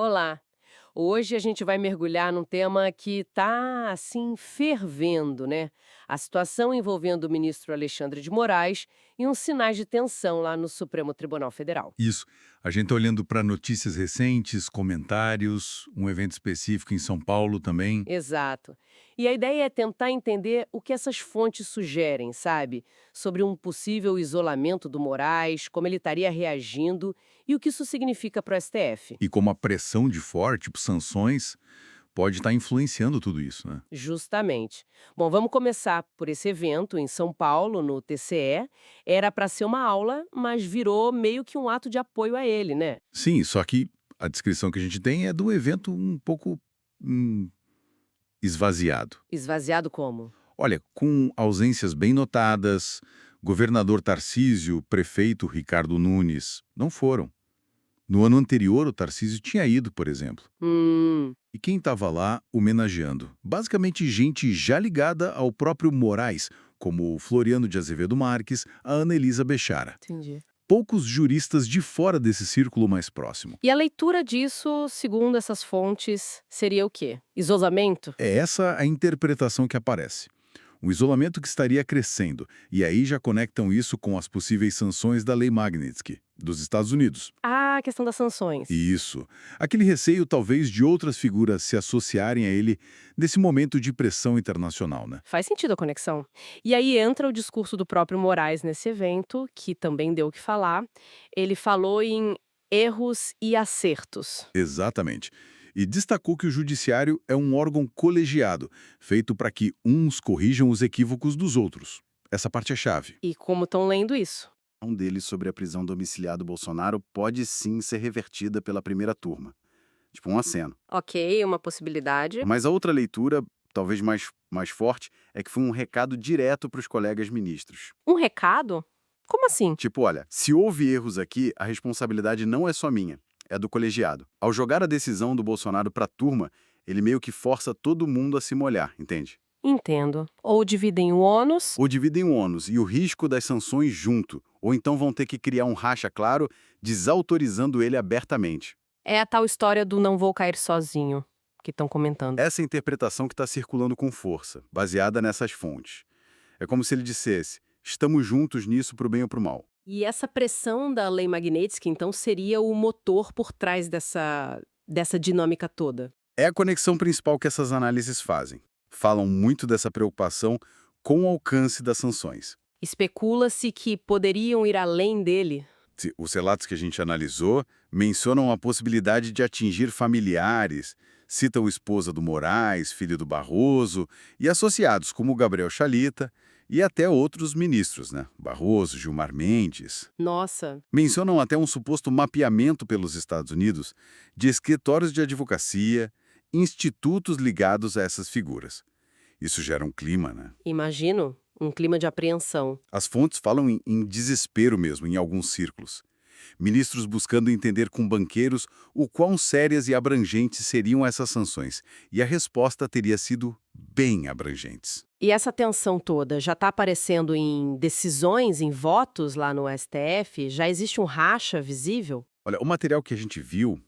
Olá! Hoje a gente vai mergulhar num tema que está, assim, fervendo, né? A situação envolvendo o ministro Alexandre de Moraes e uns sinais de tensão lá no Supremo Tribunal Federal. Isso. A gente está olhando para notícias recentes, comentários, um evento específico em São Paulo também. Exato. E a ideia é tentar entender o que essas fontes sugerem, sabe? Sobre um possível isolamento do Moraes, como ele estaria reagindo e o que isso significa para o STF. E como a pressão de fora, tipo sanções, pode estar influenciando tudo isso, né? Justamente. Bom, vamos começar por esse evento em São Paulo, no TCE. Era para ser uma aula, mas virou meio que um ato de apoio a ele, né? Sim, só que a descrição que a gente tem é do evento um pouco hum, esvaziado. Esvaziado como? Olha, com ausências bem notadas, governador Tarcísio, prefeito Ricardo Nunes, não foram. No ano anterior, o Tarcísio tinha ido, por exemplo. Hum, E quem estava lá homenageando? Basicamente gente já ligada ao próprio Moraes, como o Floriano de Azevedo Marques, a Ana Elisa Bechara. entendi. Poucos juristas de fora desse círculo mais próximo. E a leitura disso, segundo essas fontes, seria o quê? Isolamento? É essa a interpretação que aparece. Um isolamento que estaria crescendo, e aí já conectam isso com as possíveis sanções da Lei Magnitsky, dos Estados Unidos. Ah, a questão das sanções. Isso. Aquele receio, talvez, de outras figuras se associarem a ele nesse momento de pressão internacional, né? Faz sentido a conexão. E aí entra o discurso do próprio Moraes nesse evento, que também deu o que falar. Ele falou em erros e acertos. Exatamente. E destacou que o judiciário é um órgão colegiado, feito para que uns corrijam os equívocos dos outros. Essa parte é chave. E como estão lendo isso? Um deles sobre a prisão domiciliar do Bolsonaro pode sim ser revertida pela primeira turma. Tipo um aceno. Ok, uma possibilidade. Mas a outra leitura, talvez mais forte, é que foi um recado direto para os colegas ministros. Um recado? Como assim? Tipo, olha, se houve erros aqui, a responsabilidade não é só minha, é do colegiado. Ao jogar a decisão do Bolsonaro para a turma, ele meio que força todo mundo a se molhar, entende? Entendo. Ou dividem o ônus. Ou dividem o ônus e o risco das sanções junto, ou então vão ter que criar um racha claro, desautorizando ele abertamente. É a tal história do não vou cair sozinho, que estão comentando. Essa interpretação que está circulando com força, baseada nessas fontes. É como se ele dissesse, estamos juntos nisso pro bem ou pro mal. E essa pressão da lei Magnitsky, então, seria o motor por trás dessa dinâmica toda. É a conexão principal que essas análises fazem. Falam muito dessa preocupação com o alcance das sanções. Especula-se que poderiam ir além dele. Os relatos que a gente analisou mencionam a possibilidade de atingir familiares, citam a esposa do Moraes, filho do Barroso, e associados como Gabriel Chalita e até outros ministros, né? Barroso, Gilmar Mendes. Nossa, Mencionam até um suposto mapeamento pelos Estados Unidos de escritórios de advocacia, institutos ligados a essas figuras. Isso gera um clima, né? imagino um clima de apreensão. As fontes falam em desespero mesmo, em alguns círculos. Ministros buscando entender com banqueiros o quão sérias e abrangentes seriam essas sanções. E a resposta teria sido bem abrangentes. E essa tensão toda já está aparecendo em decisões, em votos lá no STF? Já existe um racha visível? Olha, o material que a gente viu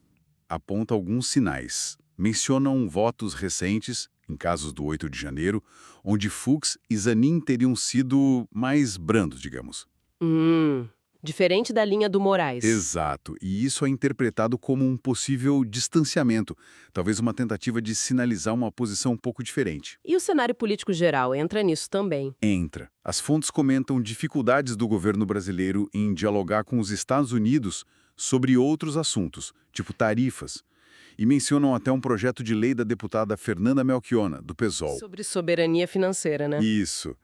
aponta alguns sinais. Mencionam votos recentes, em casos do 8 de janeiro, onde Fux e Zanin teriam sido mais brandos, digamos. Hum, diferente da linha do Moraes. Exato, e isso é interpretado como um possível distanciamento, talvez uma tentativa de sinalizar uma posição um pouco diferente. E o cenário político geral entra nisso também. Entra. As fontes comentam dificuldades do governo brasileiro em dialogar com os Estados Unidos sobre outros assuntos, tipo tarifas, e mencionam até um projeto de lei da deputada Fernanda Melchiona, do PSOL. Sobre soberania financeira, né? Isso.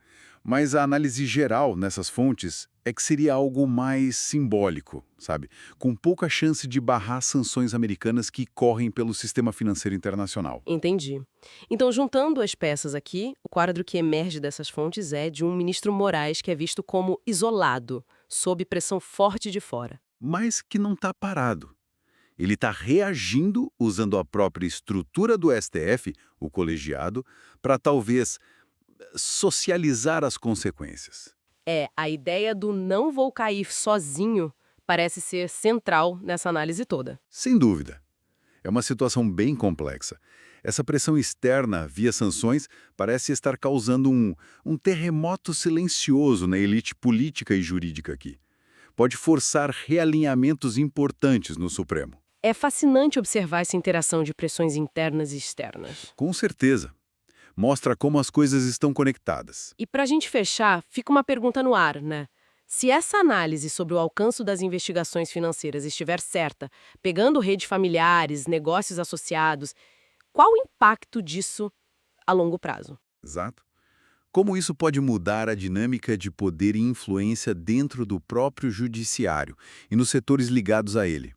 Mas a análise geral nessas fontes é que seria algo mais simbólico, sabe? Com pouca chance de barrar sanções americanas que correm pelo sistema financeiro internacional. Entendi. Então, juntando as peças aqui, o quadro que emerge dessas fontes é de um ministro Moraes que é visto como isolado, sob pressão forte de fora. Mas que não está parado. Ele está reagindo usando a própria estrutura do STF, o colegiado, para talvez socializar as consequências. É, a ideia do não vou cair sozinho parece ser central nessa análise toda. Sem dúvida. É uma situação bem complexa. Essa pressão externa, via sanções, parece estar causando um terremoto silencioso na elite política e jurídica aqui. Pode forçar realinhamentos importantes no Supremo. É fascinante observar essa interação de pressões internas e externas. Com certeza. Mostra como as coisas estão conectadas. E para a gente fechar, fica uma pergunta no ar, né? Se essa análise sobre o alcance das investigações financeiras estiver certa, pegando rede familiares, negócios associados, qual o impacto disso a longo prazo? Exato. Como isso pode mudar a dinâmica de poder e influência dentro do próprio judiciário e nos setores ligados a ele?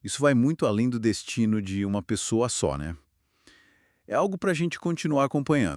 Isso vai muito além do destino de uma pessoa só, né? É algo para a gente continuar acompanhando.